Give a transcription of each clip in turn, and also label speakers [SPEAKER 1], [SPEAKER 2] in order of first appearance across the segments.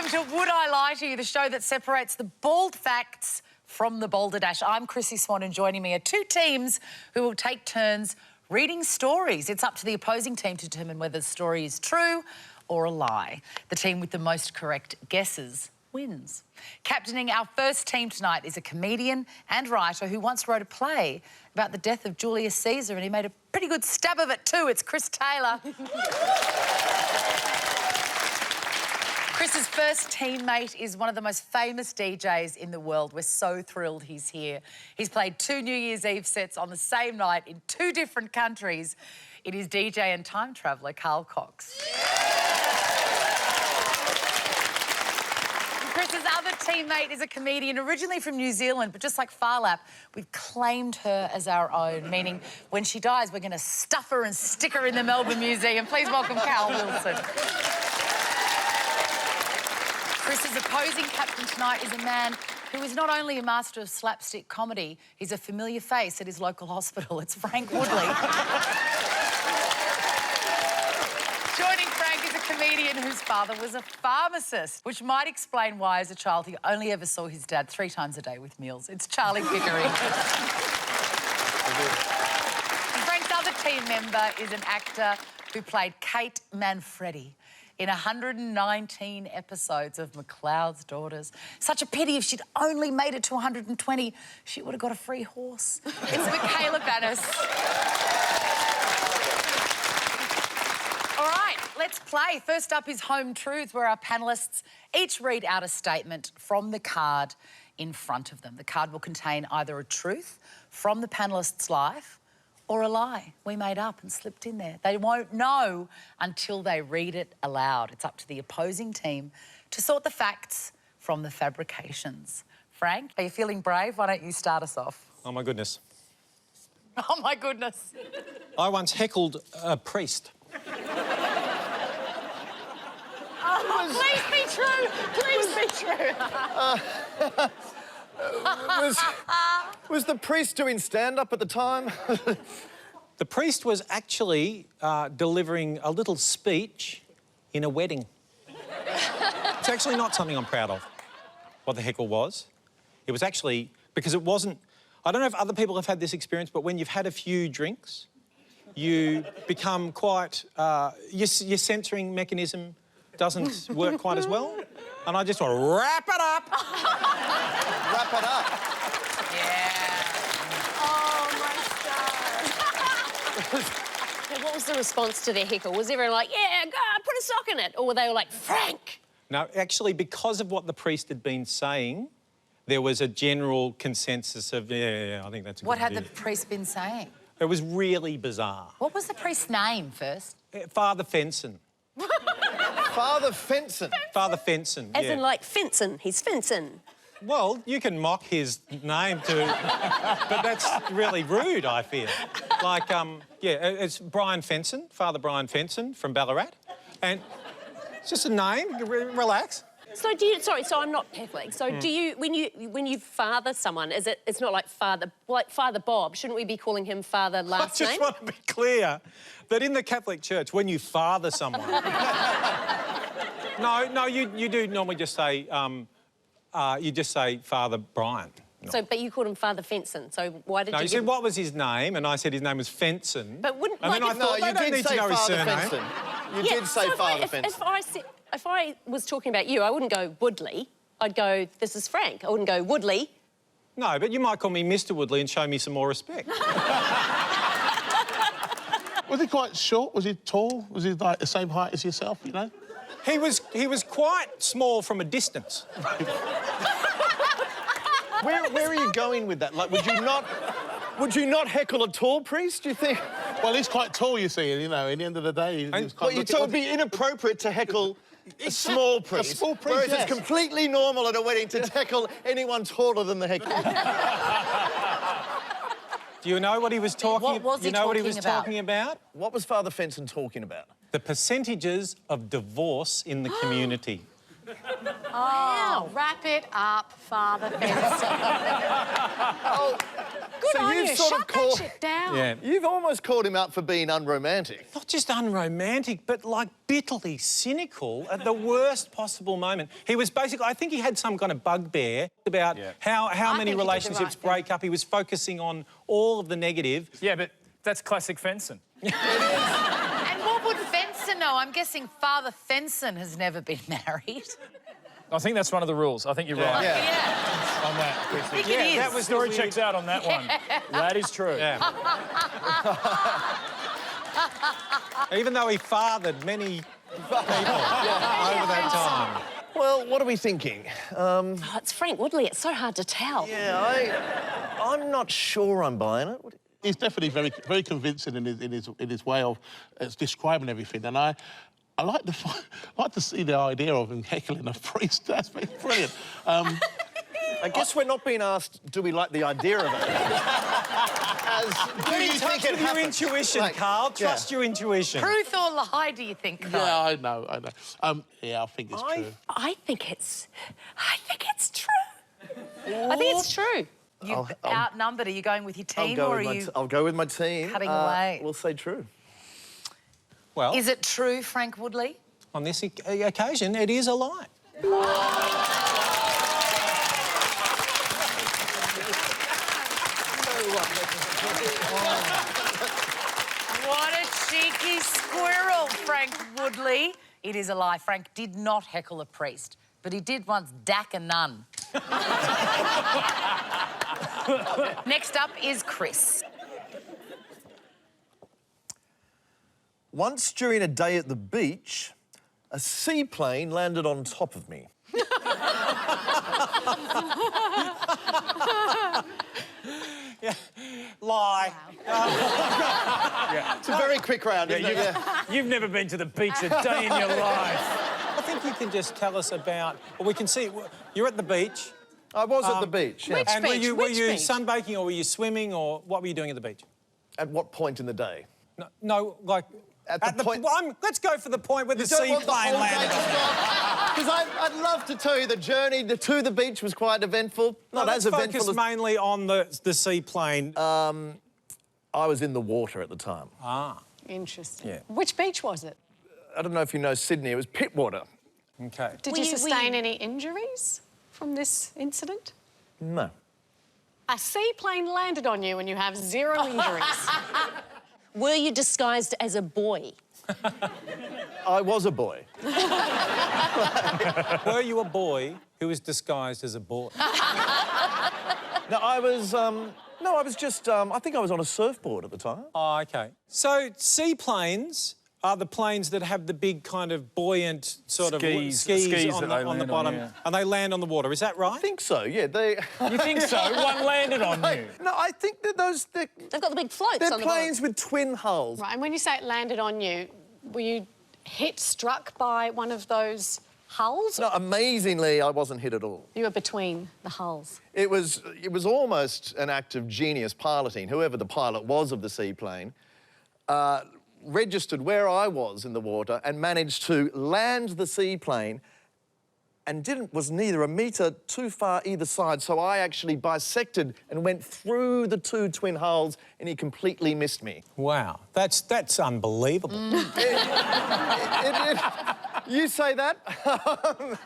[SPEAKER 1] Welcome to Would I Lie to You, the show that separates the bald facts from the balderdash. I'm Chrissy Swan, and joining me are two teams who will take turns reading stories. It's up to the opposing team to determine whether the story is true or a lie. The team with the most correct guesses wins. Captaining our first team tonight is a comedian and writer who once wrote a play about the death of Julius Caesar, and he made a pretty good stab of it too. It's Chris Taylor. Chris's first teammate is one of the most famous DJs in the world. We're so thrilled he's here. He's played 2 New Year's Eve sets on the same night in 2 different countries. It is DJ and time traveller Carl Cox. Chris's other teammate is a comedian originally from New Zealand, but just like Farlap, we've claimed her as our own, meaning when she dies, we're going to stuff her and stick her in the Melbourne Museum. Please welcome Carl Wilson. Chris's opposing captain tonight is a man who is not only a master of slapstick comedy, he's a familiar face at his local hospital. It's Frank Woodley. Joining Frank is a comedian whose father was a pharmacist, which might explain why, as a child, he only ever saw his dad 3 times a day with meals. It's Charlie Pickering. Frank's other team member is an actor who played Kate Manfredi in 119 episodes of McLeod's Daughters. Such a pity if she'd only made it to 120, she would have got a free horse. It's Michala Banas. All right, let's play. First up is Home Truths, where our panellists each read out a statement from the card in front of them. The card will contain either a truth from the panellist's life or a lie we made up and slipped in there. They won't know until they read it aloud. It's up to the opposing team to sort the facts from the fabrications. Frank, are you feeling brave? Why don't you start us off?
[SPEAKER 2] Oh, my goodness.
[SPEAKER 1] Oh, my goodness.
[SPEAKER 2] I once heckled a priest.
[SPEAKER 1] Oh, please be true. Please be true.
[SPEAKER 3] Was the priest doing stand-up at the time?
[SPEAKER 2] The priest was actually delivering a little speech in a wedding. It's actually not something I'm proud of, what the heckle was. It was actually, because it wasn't... I don't know if other people have had this experience, but when you've had a few drinks, you become quite... your censoring mechanism doesn't work quite as well. And I just want to wrap it up.
[SPEAKER 3] Wrap it up.
[SPEAKER 1] Yeah. Oh, my stars.
[SPEAKER 4] What was the response to their heckle? Was everyone like, yeah, go, put a sock in it? Or were they all like, Frank?
[SPEAKER 2] No, actually, because of what the priest had been saying, there was a general consensus of, yeah, I think that's a good idea.
[SPEAKER 1] What had the priest been saying?
[SPEAKER 2] It was really bizarre.
[SPEAKER 1] What was the priest's name first?
[SPEAKER 2] Father Fenson.
[SPEAKER 3] Father Fenson?
[SPEAKER 2] Father Fenson,
[SPEAKER 4] As in, like, fencing. He's fencing.
[SPEAKER 2] Well, you can mock his name too, but that's really rude, I feel. Like, yeah, it's Brian Fenson, Father Brian Fenson from Ballarat. And it's just a name, relax.
[SPEAKER 4] So do you... Sorry, so I'm not Catholic. So do you... When you father someone, it's not like Father Bob. Shouldn't we be calling him Father last name?
[SPEAKER 2] I just want to be clear that in the Catholic Church, when you father someone... No, you do normally just say... you just say Father Brian. No.
[SPEAKER 4] So, but you called him Father Fenson, so why did you...
[SPEAKER 2] No, you said, what was his name? And I said his name was Fenson.
[SPEAKER 4] But wouldn't...
[SPEAKER 2] And
[SPEAKER 4] like,
[SPEAKER 2] then I thought,
[SPEAKER 3] no, you did say Father Fenson. You did say Father Fenson.
[SPEAKER 4] If I was talking about you, I wouldn't go Woodley. I'd go, this is Frank. I wouldn't go Woodley.
[SPEAKER 2] No, but you might call me Mr. Woodley and show me some more respect.
[SPEAKER 5] Was he quite short? Was he tall? Was he like the same height as yourself, you know?
[SPEAKER 2] He was quite small from a distance.
[SPEAKER 3] Where are you going with that? Like, would you not heckle a tall priest, do you think?
[SPEAKER 5] Well, he's quite tall, you see, and, you know, at the end of the day...
[SPEAKER 3] So it would be inappropriate to heckle a small priest.
[SPEAKER 5] A small priest,
[SPEAKER 3] whereas
[SPEAKER 5] yes.
[SPEAKER 3] it's completely normal at a wedding to heckle anyone taller than the heckler.
[SPEAKER 2] Do you know what he was talking about?
[SPEAKER 1] What was he
[SPEAKER 2] talking about?
[SPEAKER 3] What was Father Fenson talking about?
[SPEAKER 2] The percentages of divorce in the community.
[SPEAKER 1] Oh, wrap it up, Father Fenson.
[SPEAKER 3] Oh,
[SPEAKER 4] Good on you.
[SPEAKER 3] you've sort of
[SPEAKER 4] Shut that
[SPEAKER 3] called...
[SPEAKER 4] shit down.
[SPEAKER 2] Yeah.
[SPEAKER 3] You've almost called him out for being unromantic.
[SPEAKER 2] Not just unromantic, but like bitterly cynical at the worst possible moment. He was basically, I think he had some kind of bugbear about how many
[SPEAKER 4] think he did the
[SPEAKER 2] relationships
[SPEAKER 4] right thing.
[SPEAKER 2] break up. He was focusing on all of the negative.
[SPEAKER 6] Yeah, but that's classic fencing.
[SPEAKER 1] And what would Fenson know? I'm guessing Father Fenson has never been married.
[SPEAKER 6] I think that's one of the rules. I think you're right
[SPEAKER 1] Yeah.
[SPEAKER 6] on that.
[SPEAKER 1] I think it is.
[SPEAKER 2] that was
[SPEAKER 6] Story
[SPEAKER 2] the
[SPEAKER 6] checks out on that one. That is true.
[SPEAKER 2] Yeah. Even though he fathered many people over that time.
[SPEAKER 3] Well, what are we thinking?
[SPEAKER 4] Oh, it's Frank Woodley. It's so hard to tell.
[SPEAKER 3] Yeah, I'm not sure I'm buying it.
[SPEAKER 5] He's definitely very convincing in his way of describing everything, and I like to see the idea of him heckling a priest. That's brilliant.
[SPEAKER 3] I guess we're not being asked, do we like the idea of it? Do you think it
[SPEAKER 2] With your
[SPEAKER 3] happened?
[SPEAKER 2] intuition,
[SPEAKER 3] Like,
[SPEAKER 2] Carl. Trust your intuition.
[SPEAKER 1] Truth or lie, do you think, Carl?
[SPEAKER 5] Yeah, I know. Yeah, I think it's true.
[SPEAKER 4] I think it's true. I think it's true.
[SPEAKER 1] You're outnumbered. Are you going with your team or are you...
[SPEAKER 3] I'll go with my team.
[SPEAKER 1] cutting away?
[SPEAKER 3] We'll say true.
[SPEAKER 2] Well,
[SPEAKER 1] Is it true, Frank Woodley?
[SPEAKER 2] on this occasion, it is a lie.
[SPEAKER 1] What a cheeky squirrel, Frank Woodley. It is a lie. Frank did not heckle a priest, but he did once dack a nun. Next up is Chris.
[SPEAKER 3] Once during a day at the beach, a seaplane landed on top of me.
[SPEAKER 2] Lie.
[SPEAKER 3] It's a very quick round, isn't it? Yeah.
[SPEAKER 6] You've never been to the beach a day in your life.
[SPEAKER 2] I think you can just tell us about... Well, we can see... You're at the beach.
[SPEAKER 3] I was at the beach, yeah.
[SPEAKER 4] Which
[SPEAKER 2] And
[SPEAKER 4] beach?
[SPEAKER 2] were
[SPEAKER 4] Which
[SPEAKER 2] you
[SPEAKER 4] beach?
[SPEAKER 2] sunbaking or were you swimming or what were you doing at the beach?
[SPEAKER 3] At what point in the day?
[SPEAKER 2] No, like...
[SPEAKER 3] At the point-
[SPEAKER 2] let's go for the point where the
[SPEAKER 3] Don't want the
[SPEAKER 2] seaplane
[SPEAKER 3] whole
[SPEAKER 2] landed.
[SPEAKER 3] Because I'd love to tell you the journey to the beach was quite eventful. Not as
[SPEAKER 2] Let's
[SPEAKER 3] eventful
[SPEAKER 2] focus
[SPEAKER 3] as...
[SPEAKER 2] mainly on the seaplane.
[SPEAKER 3] I was in the water at the time.
[SPEAKER 7] Interesting.
[SPEAKER 2] Yeah.
[SPEAKER 7] Which beach was it?
[SPEAKER 3] I don't know if you know Sydney, it was Pittwater.
[SPEAKER 2] Okay.
[SPEAKER 7] Did you sustain any injuries from this incident?
[SPEAKER 3] No.
[SPEAKER 7] A seaplane landed on you and you have 0 injuries.
[SPEAKER 4] Were you disguised as a boy?
[SPEAKER 3] I was a boy.
[SPEAKER 2] Were you a boy who was disguised as a boy?
[SPEAKER 3] No, I was just... I think I was on a surfboard at the time.
[SPEAKER 2] Oh, OK. So seaplanes are the planes that have the big kind of buoyant sort of skis
[SPEAKER 6] skis
[SPEAKER 2] on
[SPEAKER 6] that they
[SPEAKER 2] the
[SPEAKER 6] land on,
[SPEAKER 2] bottom,
[SPEAKER 6] yeah.
[SPEAKER 2] and they land on the water. Is that right?
[SPEAKER 3] I think so, yeah. They...
[SPEAKER 6] You think so? One landed on you.
[SPEAKER 3] No, I think that they're
[SPEAKER 4] They've got the big floats
[SPEAKER 3] they're
[SPEAKER 4] on the
[SPEAKER 3] planes with twin hulls.
[SPEAKER 7] Right, and when you say it landed on you, were you struck by one of those hulls?
[SPEAKER 3] No, amazingly, I wasn't hit at all.
[SPEAKER 7] You were between the hulls.
[SPEAKER 3] It was almost an act of genius piloting. Whoever the pilot was of the seaplane registered where I was in the water and managed to land the seaplane and was neither a metre too far either side, so I actually bisected and went through the 2 twin hulls and he completely missed me.
[SPEAKER 2] Wow, that's unbelievable.
[SPEAKER 3] You say that?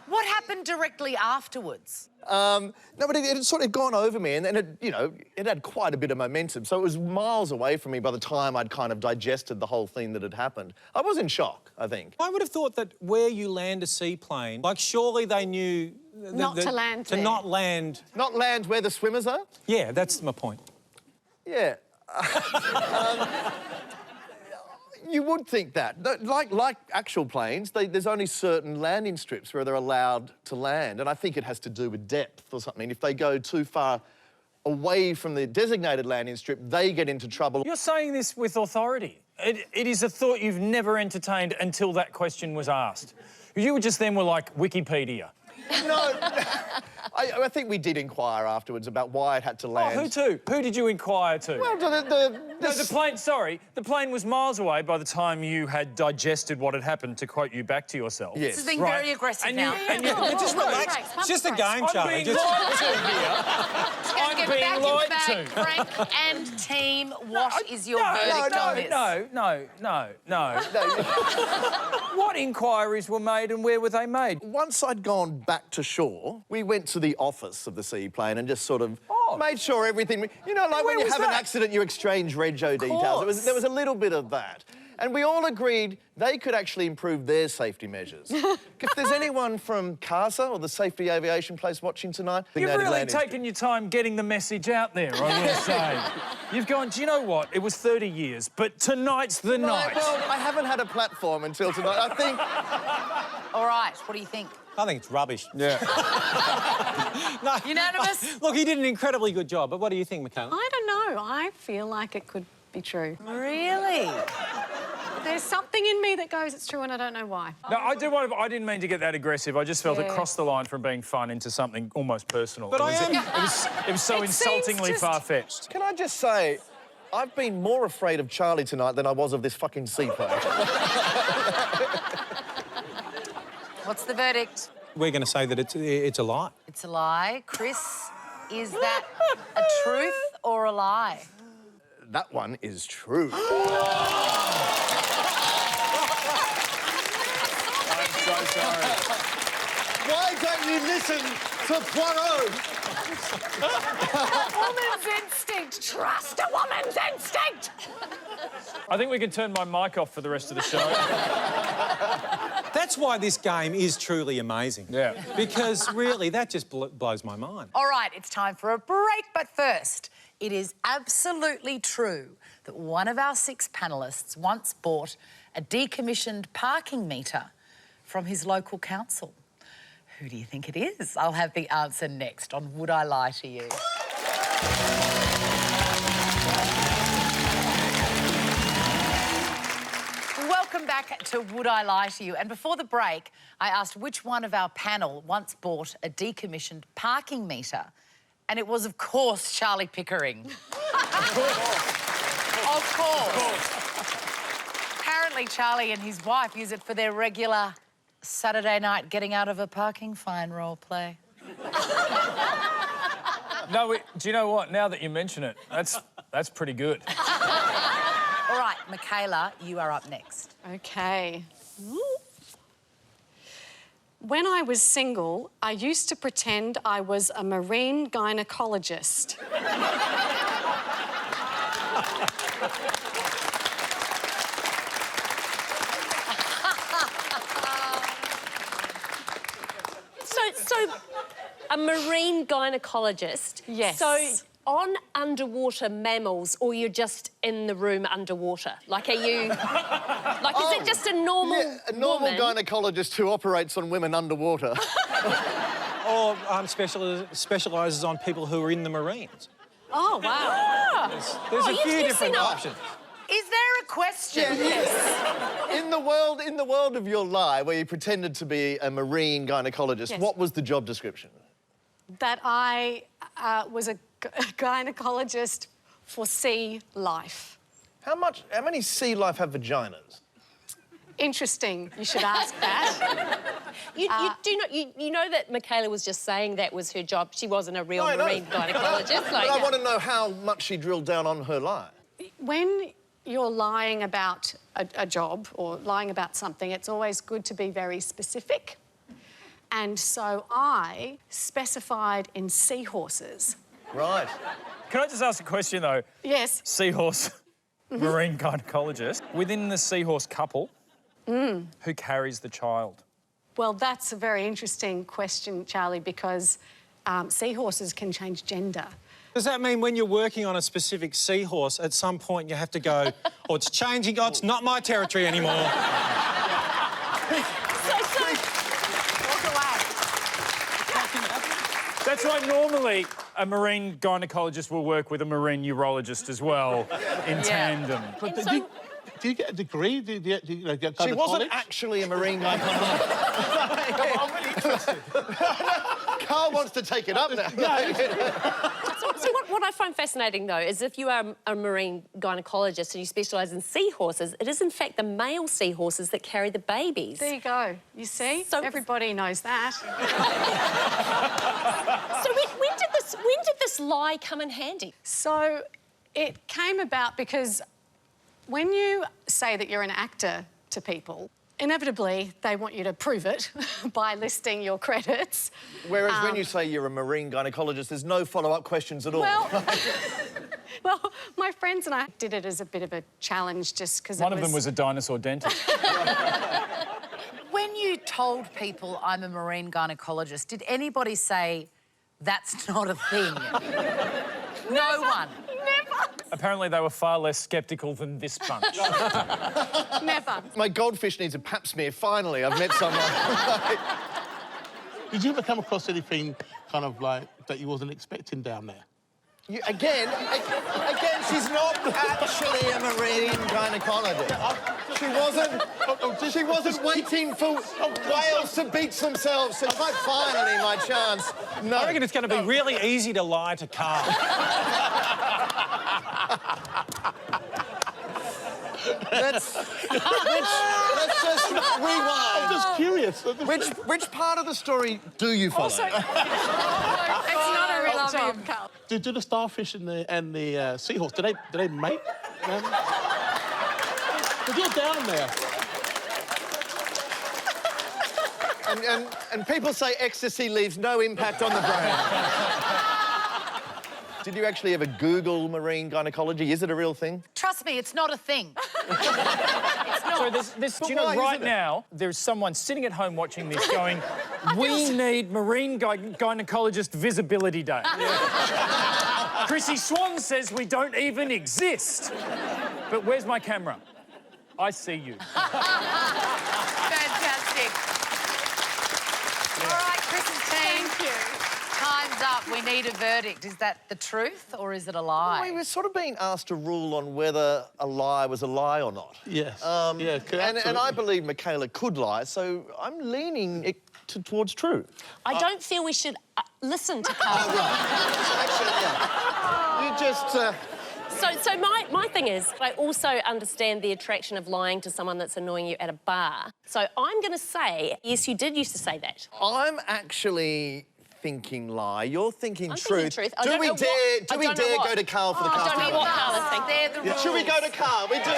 [SPEAKER 1] What happened directly afterwards?
[SPEAKER 3] No, but it had sort of gone over me and then, it had quite a bit of momentum, so it was miles away from me by the time I'd kind of digested the whole thing that had happened. I was in shock, I think.
[SPEAKER 2] I would have thought that where you land a seaplane, like surely they knew...
[SPEAKER 7] Not to land
[SPEAKER 2] To
[SPEAKER 7] there.
[SPEAKER 2] not land...
[SPEAKER 3] Not land where the swimmers are?
[SPEAKER 2] Yeah, that's my point.
[SPEAKER 3] Yeah. You would think that. Like actual planes, there's only certain landing strips where they're allowed to land, and I think it has to do with depth or something. If they go too far away from the designated landing strip, they get into trouble.
[SPEAKER 6] You're saying this with authority. It is a thought you've never entertained until that question was asked. You just then were like, Wikipedia.
[SPEAKER 3] No, I think we did inquire afterwards about why it had to land.
[SPEAKER 6] Oh, who to? Who did you inquire to?
[SPEAKER 3] Well,
[SPEAKER 6] No, the plane, sorry, the plane was miles away by the time you had digested what had happened, to quote you back to yourself.
[SPEAKER 3] Yes.
[SPEAKER 1] This is being very aggressive now.
[SPEAKER 6] Just relax.
[SPEAKER 2] It's just a game,
[SPEAKER 6] I'm
[SPEAKER 2] Charlie.
[SPEAKER 6] being lied to here. I'm
[SPEAKER 1] Get
[SPEAKER 6] being
[SPEAKER 1] back in
[SPEAKER 6] lied
[SPEAKER 1] the bag,
[SPEAKER 6] to.
[SPEAKER 1] Frank and team, what is your verdict on this?
[SPEAKER 6] No. What inquiries were made and where were they made?
[SPEAKER 3] Once I'd gone back to shore, we went to the office of the seaplane and just sort of made sure everything... You know, like
[SPEAKER 6] Where
[SPEAKER 3] when you
[SPEAKER 6] was
[SPEAKER 3] have an
[SPEAKER 6] that?
[SPEAKER 3] accident, you exchange rego details. There was a little bit of that. And we all agreed they could actually improve their safety measures. If there's anyone from CASA or the Safety Aviation Place watching tonight...
[SPEAKER 6] You've really taken your time getting the message out there, I will say. You've gone, do you know what? It was 30 years, but tonight's the night.
[SPEAKER 3] Well, I haven't had a platform until tonight. I think...
[SPEAKER 1] All right, what do you think?
[SPEAKER 2] I think it's rubbish.
[SPEAKER 3] Yeah.
[SPEAKER 2] No,
[SPEAKER 1] Unanimous?
[SPEAKER 2] Look, he did an incredibly good job, but what do you think, Michala?
[SPEAKER 7] I don't know. I feel like it could be true.
[SPEAKER 1] Really?
[SPEAKER 7] There's something in me that goes, it's true, and I don't know why.
[SPEAKER 6] No, I didn't mean to get that aggressive. I just felt it crossed the line from being fun into something almost personal.
[SPEAKER 2] But
[SPEAKER 6] it was so
[SPEAKER 7] It seems
[SPEAKER 6] insultingly
[SPEAKER 7] just-
[SPEAKER 6] far-fetched.
[SPEAKER 3] Can I just say, I've been more afraid of Charlie tonight than I was of this fucking seaplane.
[SPEAKER 1] What's the verdict?
[SPEAKER 2] We're going to say that it's a lie.
[SPEAKER 1] It's a lie. Chris, is that a truth or a lie?
[SPEAKER 3] That one is true.
[SPEAKER 6] I'm so sorry.
[SPEAKER 3] Why don't you listen to Poirot?
[SPEAKER 7] Woman's instinct. Trust a woman's instinct.
[SPEAKER 6] I think we can turn my mic off for the rest of the show.
[SPEAKER 2] That's why this game is truly amazing.
[SPEAKER 6] Yeah.
[SPEAKER 2] Because, really, that just blows my mind.
[SPEAKER 1] All right, it's time for a break, but first, it is absolutely true that one of our 6 panellists once bought a decommissioned parking meter from his local council. Who do you think it is? I'll have the answer next on Would I Lie to You? Welcome back to Would I Lie to You? And before the break, I asked which one of our panel once bought a decommissioned parking meter. And it was, of course, Charlie Pickering. Of course. Apparently, Charlie and his wife use it for their regular Saturday night getting out of a parking fine role play.
[SPEAKER 6] No, do you know what? Now that you mention it, that's pretty good.
[SPEAKER 1] All right, Michala, you are up next.
[SPEAKER 7] OK. When I was single, I used to pretend I was a marine gynaecologist.
[SPEAKER 4] So, a marine gynaecologist.
[SPEAKER 7] Yes.
[SPEAKER 4] So, on underwater mammals, or you're just in the room underwater? Like, are you... Like, is it just a normal
[SPEAKER 3] A normal
[SPEAKER 4] woman?
[SPEAKER 3] gynaecologist who operates on women underwater.
[SPEAKER 2] Or specialises on people who are in the Marines.
[SPEAKER 7] Oh, wow.
[SPEAKER 2] There's a few
[SPEAKER 4] you've
[SPEAKER 2] different
[SPEAKER 4] seen
[SPEAKER 2] options.
[SPEAKER 1] Is there a question?
[SPEAKER 3] Yes. In the world of your lie, where you pretended to be a marine gynaecologist,
[SPEAKER 7] Yes.
[SPEAKER 3] what was the job description?
[SPEAKER 7] That I was a gynaecologist for sea life.
[SPEAKER 3] How many sea life have vaginas?
[SPEAKER 7] Interesting. You should ask that.
[SPEAKER 4] You know that Michala was just saying that was her job. She wasn't a real
[SPEAKER 3] I know.
[SPEAKER 4] marine gynaecologist.
[SPEAKER 3] But I want to know how much she drilled down on her lie.
[SPEAKER 7] When you're lying about a job or lying about something, it's always good to be very specific. And so I specified in seahorses.
[SPEAKER 3] Right.
[SPEAKER 6] Can I just ask a question, though?
[SPEAKER 7] Yes.
[SPEAKER 6] Seahorse, marine gynaecologist. Within the seahorse couple, who carries the child?
[SPEAKER 7] Well, that's a very interesting question, Charlie, because seahorses can change gender.
[SPEAKER 2] Does that mean when you're working on a specific seahorse, at some point you have to go, oh, it's changing, oh, it's not my territory anymore?
[SPEAKER 1] Walk away.
[SPEAKER 6] That's right. Normally, a marine gynaecologist will work with a marine urologist as well, in tandem.
[SPEAKER 5] But
[SPEAKER 4] And
[SPEAKER 5] do you get a degree? Do you go
[SPEAKER 3] She
[SPEAKER 5] to
[SPEAKER 3] wasn't
[SPEAKER 5] college?
[SPEAKER 3] actually a marine gynaecologist. I'm really interested. Carl wants to take it up now.
[SPEAKER 4] So what I find fascinating, though, is if you are a marine gynaecologist and you specialise in seahorses, it is, in fact, the male seahorses that carry the babies.
[SPEAKER 7] There you go. You see?
[SPEAKER 4] So-
[SPEAKER 7] Everybody knows that.
[SPEAKER 4] So when did this lie come in handy?
[SPEAKER 7] So it came about because when you say that you're an actor to people, inevitably they want you to prove it by listing your credits.
[SPEAKER 3] Whereas when you say you're a marine gynaecologist, there's no follow-up questions at all.
[SPEAKER 7] Well, well, my friends and I did it as a bit of a challenge just because
[SPEAKER 6] One of them was a dinosaur dentist.
[SPEAKER 1] When you told people I'm a marine gynaecologist, did anybody say that's not a thing? No one.
[SPEAKER 7] Never.
[SPEAKER 6] Apparently they were far less sceptical than this bunch.
[SPEAKER 7] Never.
[SPEAKER 3] My goldfish needs a pap smear. Finally, I've met someone.
[SPEAKER 5] Did you ever come across anything kind of like that you wasn't expecting down there?
[SPEAKER 3] Again, she's not actually a marine gynaecologist. She wasn't waiting for whales to beach themselves. So quite finally, my chance. No.
[SPEAKER 2] I reckon it's going to be really easy to lie to Carl.
[SPEAKER 3] Let's just rewind.
[SPEAKER 5] I'm just curious.
[SPEAKER 3] Which part of the story do you follow?
[SPEAKER 7] Also, it's not a real job, Carl.
[SPEAKER 5] Do the starfish and the seahorse, do they mate? If you're down there.
[SPEAKER 3] And people say ecstasy leaves no impact on the brain. Did you actually ever Google marine gynaecology? Is it a real thing?
[SPEAKER 1] Trust me, it's not a thing.
[SPEAKER 6] So do you know,
[SPEAKER 3] why
[SPEAKER 6] right
[SPEAKER 3] isn't it?
[SPEAKER 6] now, there's someone sitting at home watching this going, we need Marine Gynaecologist Visibility Day. Chrissy Swan says we don't even exist. But where's my camera? I see you.
[SPEAKER 1] Fantastic. All right, Chris's team.
[SPEAKER 7] Thank you.
[SPEAKER 1] Time's up. We need a verdict. Is that the truth or is it a lie?
[SPEAKER 3] We were sort of being asked to rule on whether a lie was a lie or not.
[SPEAKER 5] Yes.
[SPEAKER 3] Yeah,
[SPEAKER 5] absolutely.
[SPEAKER 3] and I believe Michala could lie, so I'm leaning it towards true.
[SPEAKER 4] I don't feel we should listen to Carl.
[SPEAKER 3] Actually, yeah. You just...
[SPEAKER 4] So my thing is, I also understand the attraction of lying to someone that's annoying you at a bar. So I'm going to say, yes, you did used to say that.
[SPEAKER 3] I'm actually thinking lie. You're thinking
[SPEAKER 4] I'm
[SPEAKER 3] truth.
[SPEAKER 4] thinking truth. I
[SPEAKER 3] Do
[SPEAKER 4] don't
[SPEAKER 3] we
[SPEAKER 4] know
[SPEAKER 3] dare?
[SPEAKER 4] what-
[SPEAKER 3] Do
[SPEAKER 4] I
[SPEAKER 3] we
[SPEAKER 4] don't know
[SPEAKER 3] dare
[SPEAKER 4] what-
[SPEAKER 3] go to Carl for the
[SPEAKER 4] I don't
[SPEAKER 3] casting?
[SPEAKER 4] know what Carl is thinking.
[SPEAKER 1] They're the rules.
[SPEAKER 3] Should we go to Carl? We do.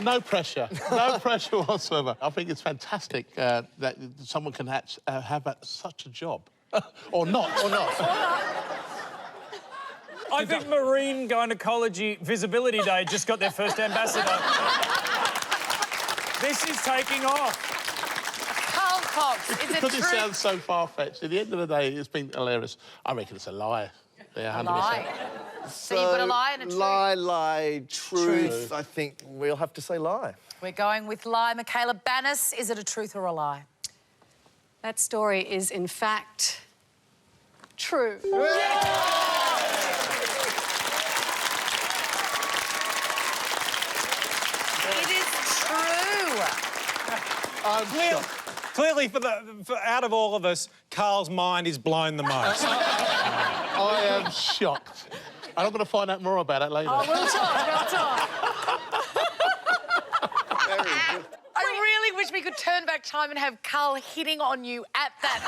[SPEAKER 5] No pressure. No pressure whatsoever. I think it's fantastic that someone can have such a job. Or not. Or not.
[SPEAKER 6] I think Marine Gynaecology Visibility Day just got their first ambassador. This is taking off.
[SPEAKER 1] Carl Cox, is it
[SPEAKER 5] Because it
[SPEAKER 1] true?
[SPEAKER 5] sounds so far-fetched. At the end of the day, it's been hilarious. I reckon it's a lie. Yeah, 100%.
[SPEAKER 1] Lie. So you've got a lie and a truth.
[SPEAKER 3] Lie, truth. I think we'll have to say lie.
[SPEAKER 1] We're going with lie. Michala, Banas, is it a truth or a lie?
[SPEAKER 7] That story is, in fact, true.
[SPEAKER 1] It is true.
[SPEAKER 2] Clearly, out of all of us, Carl's mind is blown the most.
[SPEAKER 5] I am shocked. And I'm going to find out more about it later.
[SPEAKER 7] Oh, we'll talk.
[SPEAKER 1] I really wish we could turn back time and have Carl hitting on you at that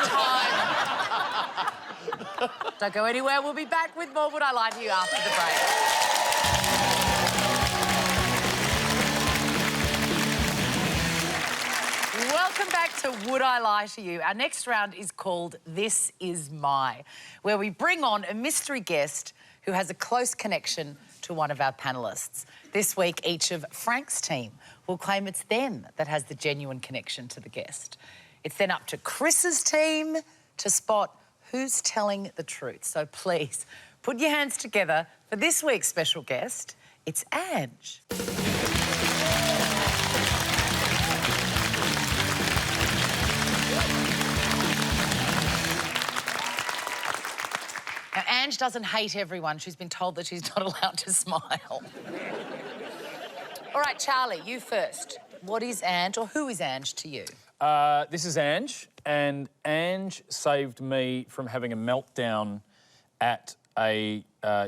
[SPEAKER 1] time. Don't go anywhere. We'll be back with more Would I Lie to You after the break. Welcome back to Would I Lie to You? Our next round is called This Is My, where we bring on a mystery guest who has a close connection to one of our panellists. This week, each of Frank's team will claim it's them that has the genuine connection to the guest. It's then up to Chris's team to spot who's telling the truth. So please, put your hands together for this week's special guest. It's Ange. Now, Ange doesn't hate everyone. She's been told that she's not allowed to smile. All right, Charlie, you first. What is Ange, or who is Ange to you?
[SPEAKER 6] This is Ange, and Ange saved me from having a meltdown at a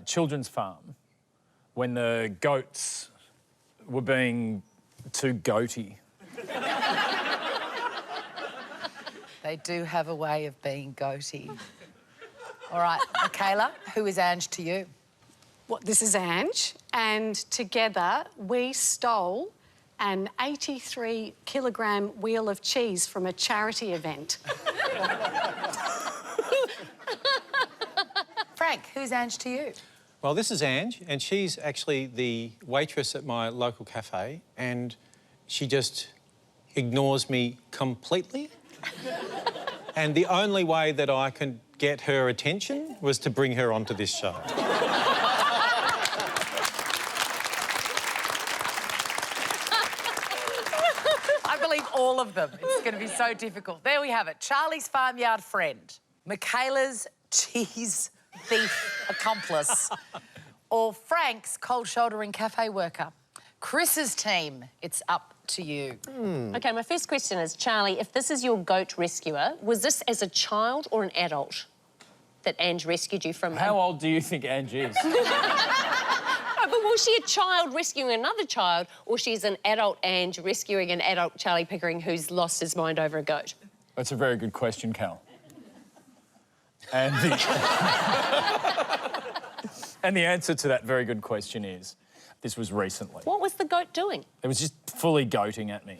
[SPEAKER 6] children's farm when the goats were being too goaty.
[SPEAKER 1] They do have a way of being goaty. All right, Michala, who is Ange to you?
[SPEAKER 7] Well, this is Ange, and together we stole an 83-kilogram wheel of cheese from a charity event.
[SPEAKER 1] Frank, who's Ange to you?
[SPEAKER 2] Well, this is Ange, and she's actually the waitress at my local cafe, and she just ignores me completely. And the only way that I can get her attention was to bring her onto this show.
[SPEAKER 1] I believe all of them. It's going to be so difficult. There we have it. Charlie's farmyard friend, Michala's cheese thief accomplice, or Frank's cold shouldering cafe worker. Chris's team, it's up to you.
[SPEAKER 4] OK, my first question is, Charlie, if this is your goat rescuer, was this as a child or an adult that Ange rescued you from?
[SPEAKER 6] How old do you think Ange is?
[SPEAKER 4] Oh, but was she a child rescuing another child, or she's an adult Ange rescuing an adult Charlie Pickering who's lost his mind over a goat?
[SPEAKER 6] That's a very good question, Cal. And and the answer to that very good question is, this was recently.
[SPEAKER 4] What was the goat doing?
[SPEAKER 6] It was just fully goating at me.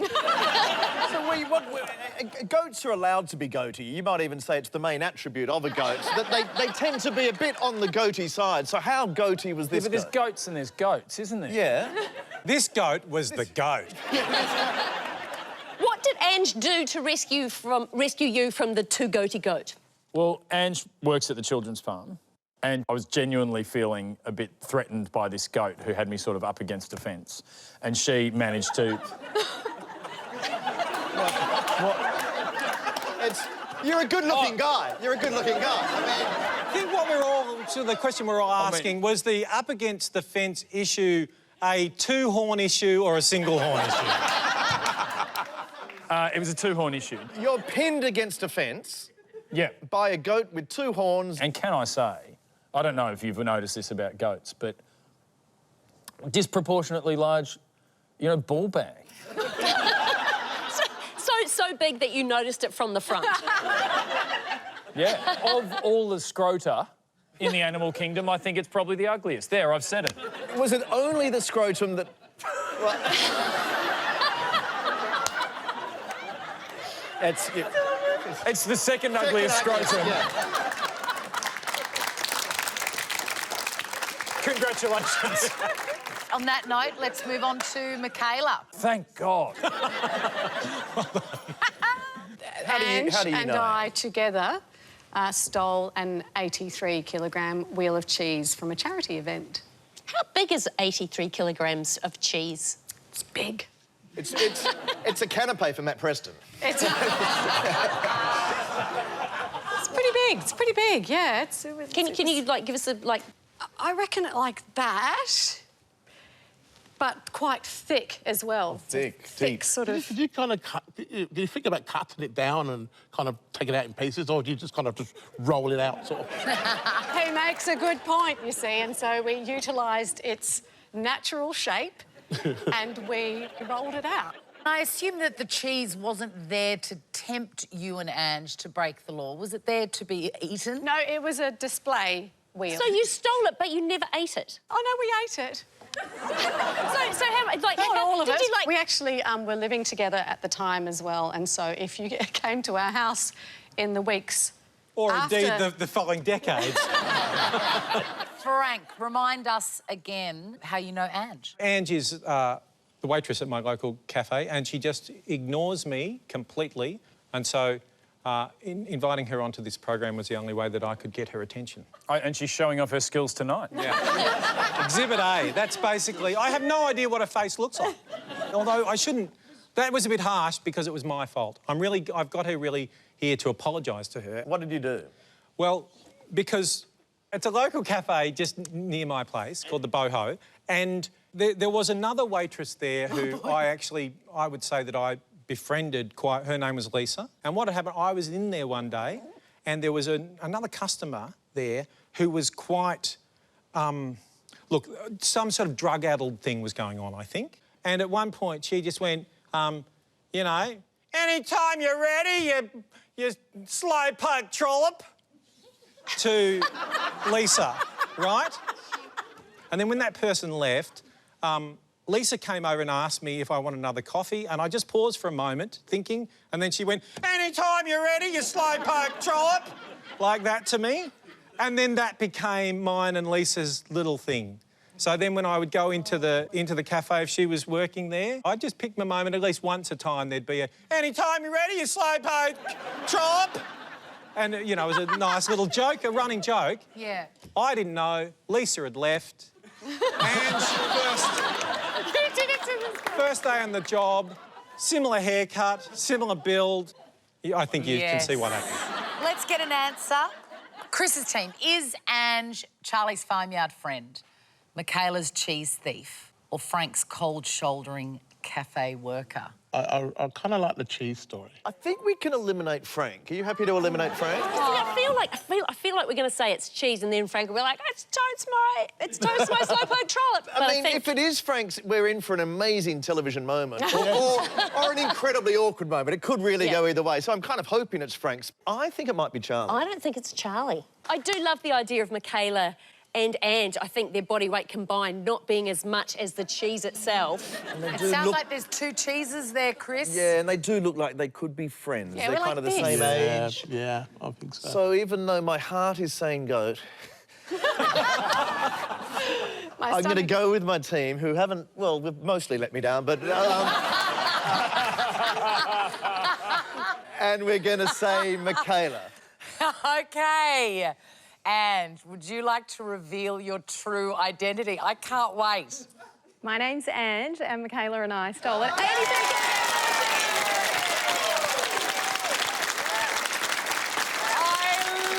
[SPEAKER 3] So goats are allowed to be goaty. You might even say it's the main attribute of a goat, that they tend to be a bit on the goaty side. So how goaty was this
[SPEAKER 6] But there's
[SPEAKER 3] goat?
[SPEAKER 6] goats and there's goats, isn't there?
[SPEAKER 3] Yeah.
[SPEAKER 2] This goat was the goat.
[SPEAKER 4] What did Ange do to rescue you from the too goaty goat?
[SPEAKER 6] Well, Ange works at the children's farm, and I was genuinely feeling a bit threatened by this goat who had me sort of up against a fence, and she managed to...
[SPEAKER 3] You're a good-looking guy. You're a good-looking guy.
[SPEAKER 2] I think what we're all... So the question we're all asking was the up against the fence issue a two-horn issue or a single-horn issue?
[SPEAKER 6] It was a two-horn issue.
[SPEAKER 3] You're pinned against a fence
[SPEAKER 6] Yeah.
[SPEAKER 3] by a goat with two horns.
[SPEAKER 6] And can I say, I don't know if you've noticed this about goats, but disproportionately large, you know, ball bag.
[SPEAKER 4] So big that you noticed it from the front.
[SPEAKER 6] Yeah. Of all the scrota in the animal kingdom, I think it's probably the ugliest. There, I've said it.
[SPEAKER 3] Was it only the scrotum that... Well...
[SPEAKER 6] It's the second ugliest scrotum.
[SPEAKER 3] Yeah.
[SPEAKER 6] Congratulations.
[SPEAKER 1] On that note, let's move on to Michala.
[SPEAKER 6] Thank God.
[SPEAKER 7] Ange
[SPEAKER 3] how do you
[SPEAKER 7] and
[SPEAKER 3] know?
[SPEAKER 7] I together stole an 83-kilogram wheel of cheese from a charity event.
[SPEAKER 4] How big is 83 kilograms of cheese?
[SPEAKER 7] It's big.
[SPEAKER 3] It's a canapé for Matt Preston.
[SPEAKER 7] It's pretty big. It's pretty big, yeah.
[SPEAKER 4] Can you, like, give us a, like...
[SPEAKER 7] I reckon it like that, but quite thick as well.
[SPEAKER 3] Thick,
[SPEAKER 7] Thick
[SPEAKER 3] deep.
[SPEAKER 7] sort of...
[SPEAKER 5] Did you kind of cut... Do you think about cutting it down and kind of take it out in pieces, or do you just kind of just roll it out, sort of?
[SPEAKER 7] He makes a good point, you see, and so we utilised its natural shape and we rolled it out.
[SPEAKER 1] I assume that the cheese wasn't there to tempt you and Ange to break the law. Was it there to be eaten?
[SPEAKER 7] No, it was a display wheel.
[SPEAKER 4] So you stole it, but you never ate it?
[SPEAKER 7] Oh, no, we ate it.
[SPEAKER 4] So how, like...
[SPEAKER 7] Not all of
[SPEAKER 4] did
[SPEAKER 7] it.
[SPEAKER 4] you, like...
[SPEAKER 7] We actually were living together at the time as well, and so if you came to our house in the weeks
[SPEAKER 2] Or
[SPEAKER 7] after...
[SPEAKER 2] indeed the following decades.
[SPEAKER 1] Frank, remind us again how you know Ange.
[SPEAKER 2] Ange is the waitress at my local cafe, and she just ignores me completely. And so inviting her onto this program was the only way that I could get her attention.
[SPEAKER 6] And she's showing off her skills tonight.
[SPEAKER 2] Yeah. Exhibit A. That's basically... I have no idea what her face looks like. Although I shouldn't... That was a bit harsh because it was my fault. I've got her really here to apologise to her.
[SPEAKER 3] What did you do?
[SPEAKER 2] Well, because it's a local cafe just near my place called the Boho, and there was another waitress there who I would say that I befriended quite... Her name was Lisa. And what had happened, I was in there one day and there was another customer there who was quite... look, some sort of drug-addled thing was going on, I think. And at one point she just went, you know, anytime you're ready, you slowpoke trollop, to Lisa, right? And then when that person left, Lisa came over and asked me if I want another coffee, and I just paused for a moment, thinking, and then she went, anytime you're ready, you slowpoke trollop, like that to me. And then that became mine and Lisa's little thing. So then when I would go into the cafe if she was working there, I'd just pick my moment. At least once a time there'd be a, anytime you're ready, you slowpoke trollop. And, you know, it was a nice little joke, a running joke.
[SPEAKER 1] Yeah.
[SPEAKER 2] I didn't know. Lisa had left. And first day on the job, similar haircut, similar build. I think you can see what happened.
[SPEAKER 1] Let's get an answer. Chris's team, is Ange Charlie's farmyard friend, Michala's cheese thief, or Frank's cold-shouldering cafe worker?
[SPEAKER 5] I kind of like the cheese story.
[SPEAKER 3] I think we can eliminate Frank. Are you happy to eliminate Frank?
[SPEAKER 4] I feel like we're going to say it's cheese, and then Frank will be like, it's toast my slowpoke trollop. But
[SPEAKER 3] I mean, if it is Frank's, we're in for an amazing television moment, or an incredibly awkward moment. It could really go either way. So I'm kind of hoping it's Frank's. I think it might be Charlie.
[SPEAKER 4] I don't think it's Charlie. I do love the idea of Michala and Ange. I think their body weight combined not being as much as the cheese itself.
[SPEAKER 1] It sounds like there's two cheeses there, Chris.
[SPEAKER 3] Yeah, and they do look like they could be friends.
[SPEAKER 4] Yeah,
[SPEAKER 3] they're kind of the same age.
[SPEAKER 5] Yeah, I think so.
[SPEAKER 3] So even though my heart is saying goat, I'm going to go with my team, who haven't, well, mostly let me down, but... and we're going to say Michala.
[SPEAKER 1] OK. And would you like to reveal your true identity? I can't wait.
[SPEAKER 8] My name's Ange, and Michala and I stole it.
[SPEAKER 1] I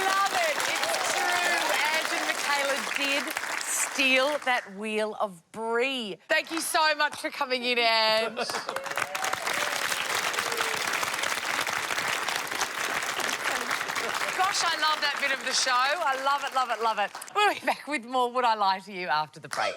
[SPEAKER 1] love it. It's true. Ange and Michala did steal that wheel of brie. Thank you so much for coming in, Ange. Gosh, I love that bit of the show. I love it, love it, love it. We'll be back with more Would I Lie to You after the break.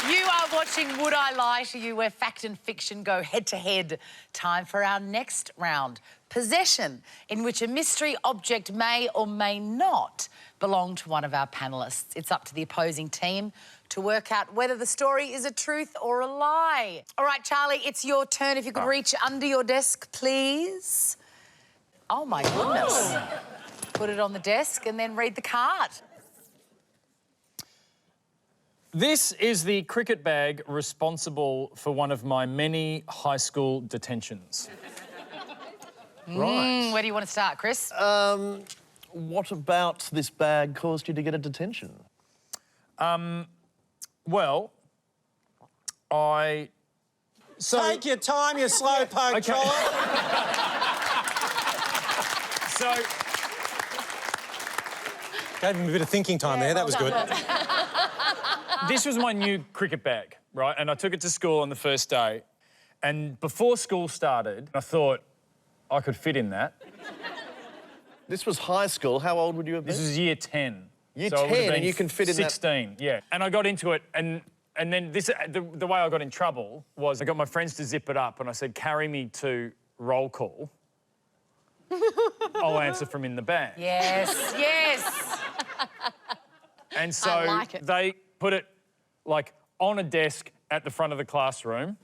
[SPEAKER 1] You are watching Would I Lie to You, where fact and fiction go head-to-head. Time for our next round. Possession, in which a mystery object may or may not belong to one of our panellists. It's up to the opposing team to work out whether the story is a truth or a lie. All right, Charlie, it's your turn. If you could reach under your desk, please. Oh, my goodness. Put it on the desk and then read the card.
[SPEAKER 6] This is the cricket bag responsible for one of my many high school detentions.
[SPEAKER 1] Right. Where do you want to start, Chris?
[SPEAKER 3] What about this bag caused you to get a detention?
[SPEAKER 6] Well,
[SPEAKER 2] Take your time, you slowpoke trollop.
[SPEAKER 6] So...
[SPEAKER 2] Gave him a bit of thinking time there. That was good.
[SPEAKER 6] This was my new cricket bag, right? And I took it to school on the first day. And before school started, I thought I could fit in that.
[SPEAKER 3] This was high school. How old would you have been?
[SPEAKER 6] This was year 10.
[SPEAKER 3] Year
[SPEAKER 6] so
[SPEAKER 3] 10 and you can fit in
[SPEAKER 6] 16, yeah. And I got into it, and then the way I got in trouble was I got my friends to zip it up, and I said, carry me to roll call. I'll answer from in the bag.
[SPEAKER 1] Yes, yes.
[SPEAKER 6] And so
[SPEAKER 7] I like it.
[SPEAKER 6] they put it, like, on a desk at the front of the classroom.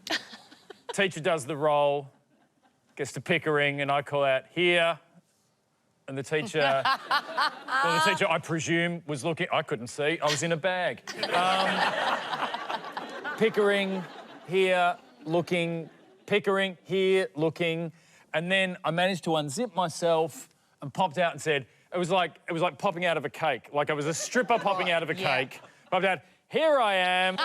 [SPEAKER 6] Teacher does the roll, gets to Pickering, and I call out, here. And the teacher, I presume, was looking... I couldn't see. I was in a bag. Pickering, here, looking. Pickering, here, looking. And then I managed to unzip myself and popped out and said... It was like popping out of a cake. Like I was a stripper popping out of a cake. Popped out, here I am.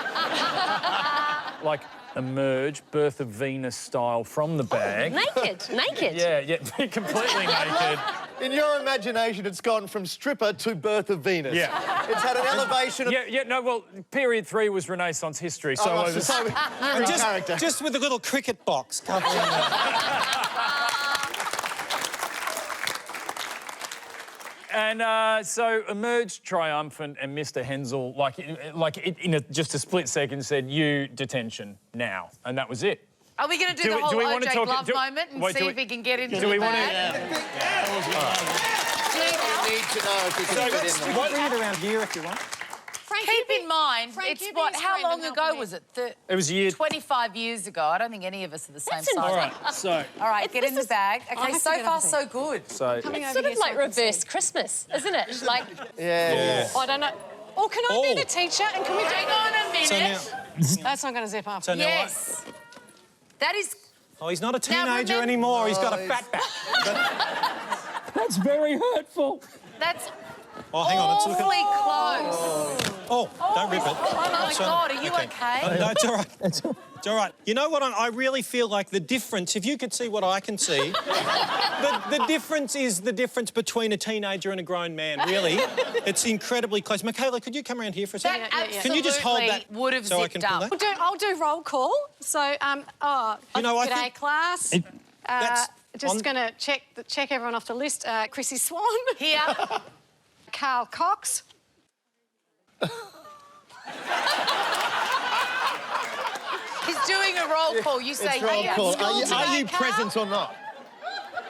[SPEAKER 6] Like, emerge, Birth of Venus style from the bag.
[SPEAKER 4] Naked.
[SPEAKER 6] Yeah, completely naked.
[SPEAKER 3] In your imagination, it's gone from stripper to birth of Venus.
[SPEAKER 6] Yeah.
[SPEAKER 3] It's had an elevation of...
[SPEAKER 6] No, well, period 3 was Renaissance history, so I was...
[SPEAKER 3] And
[SPEAKER 2] just with a little cricket box covering
[SPEAKER 6] And so emerged triumphant, and Mr. Hensel, just a split second, said, "You detention now," and that was it.
[SPEAKER 1] Are we going to do the whole OJ Glove moment and
[SPEAKER 6] wait,
[SPEAKER 1] see if he can get into
[SPEAKER 6] do we
[SPEAKER 1] the
[SPEAKER 6] want
[SPEAKER 1] bag?
[SPEAKER 3] We need to know if we can fit in there.
[SPEAKER 2] Bring it around here if you want.
[SPEAKER 7] Frank,
[SPEAKER 1] Keep in mind,
[SPEAKER 7] Frank,
[SPEAKER 1] it's
[SPEAKER 7] you be
[SPEAKER 1] what?
[SPEAKER 7] his
[SPEAKER 1] How
[SPEAKER 7] friend
[SPEAKER 1] long
[SPEAKER 7] and help
[SPEAKER 1] ago
[SPEAKER 7] me.
[SPEAKER 1] was it?
[SPEAKER 6] It was a year...
[SPEAKER 1] 25 years ago. I don't think any of us are the same
[SPEAKER 4] That's
[SPEAKER 1] size.
[SPEAKER 6] All right, so...
[SPEAKER 1] All right, get in the bag. Okay,
[SPEAKER 7] have
[SPEAKER 1] so
[SPEAKER 7] to get
[SPEAKER 1] far
[SPEAKER 7] up there.
[SPEAKER 1] so good.
[SPEAKER 6] So...
[SPEAKER 7] Coming
[SPEAKER 4] It's
[SPEAKER 7] over
[SPEAKER 4] sort of
[SPEAKER 7] here so
[SPEAKER 4] like
[SPEAKER 7] I can
[SPEAKER 4] reverse
[SPEAKER 7] see.
[SPEAKER 4] Christmas, isn't it? Like,
[SPEAKER 3] Yeah.
[SPEAKER 7] I don't know. Or can I be the teacher and can we
[SPEAKER 1] Hang on a minute.
[SPEAKER 2] So now...
[SPEAKER 7] That's not going to zip up.
[SPEAKER 2] So now
[SPEAKER 1] Yes. That is...
[SPEAKER 2] Oh, he's not a
[SPEAKER 1] Now
[SPEAKER 2] teenager
[SPEAKER 1] remember-
[SPEAKER 2] anymore. He's got a fat back.
[SPEAKER 6] That's very hurtful.
[SPEAKER 1] That's
[SPEAKER 2] Oh, hang on. Let's look
[SPEAKER 1] awfully
[SPEAKER 2] at...
[SPEAKER 1] close.
[SPEAKER 2] Oh, don't rip it.
[SPEAKER 1] Oh, my
[SPEAKER 2] So-
[SPEAKER 1] God, are you okay?
[SPEAKER 2] No, it's all right. It's all right. You know what? I really feel like the difference, if you could see what I can see, the difference is the difference between a teenager and a grown man, really. It's incredibly close. Michala, could you come around here for a second?
[SPEAKER 1] That
[SPEAKER 7] yeah.
[SPEAKER 1] absolutely
[SPEAKER 2] Can you just hold that
[SPEAKER 1] would have
[SPEAKER 2] so I
[SPEAKER 1] zipped
[SPEAKER 2] can pull
[SPEAKER 1] up.
[SPEAKER 2] that?
[SPEAKER 7] I'll do roll call. So,
[SPEAKER 2] You know, I
[SPEAKER 7] g'day,
[SPEAKER 2] think-
[SPEAKER 7] class.
[SPEAKER 2] That's
[SPEAKER 7] Just
[SPEAKER 2] on-
[SPEAKER 7] going to check everyone off the list. Chrissy Swan.
[SPEAKER 1] Here.
[SPEAKER 7] Carl Cox.
[SPEAKER 1] He's doing a roll call. You say
[SPEAKER 3] It's roll
[SPEAKER 1] here.
[SPEAKER 3] call.
[SPEAKER 7] School
[SPEAKER 3] Are
[SPEAKER 7] today,
[SPEAKER 3] you
[SPEAKER 7] Carl?
[SPEAKER 3] present or not?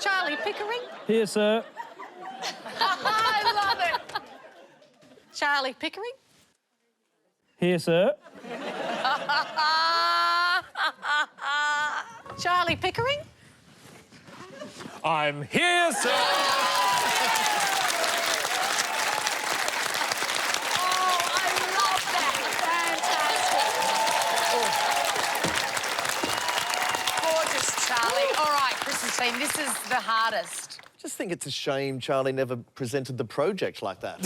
[SPEAKER 7] Charlie Pickering.
[SPEAKER 6] Here, sir.
[SPEAKER 1] I love it.
[SPEAKER 7] Charlie Pickering.
[SPEAKER 6] Here, sir.
[SPEAKER 7] Charlie Pickering.
[SPEAKER 6] I'm here, sir.
[SPEAKER 1] Gorgeous, Charlie. All right, Christine, this is the hardest.
[SPEAKER 3] I just think it's a shame Charlie never presented the project like that.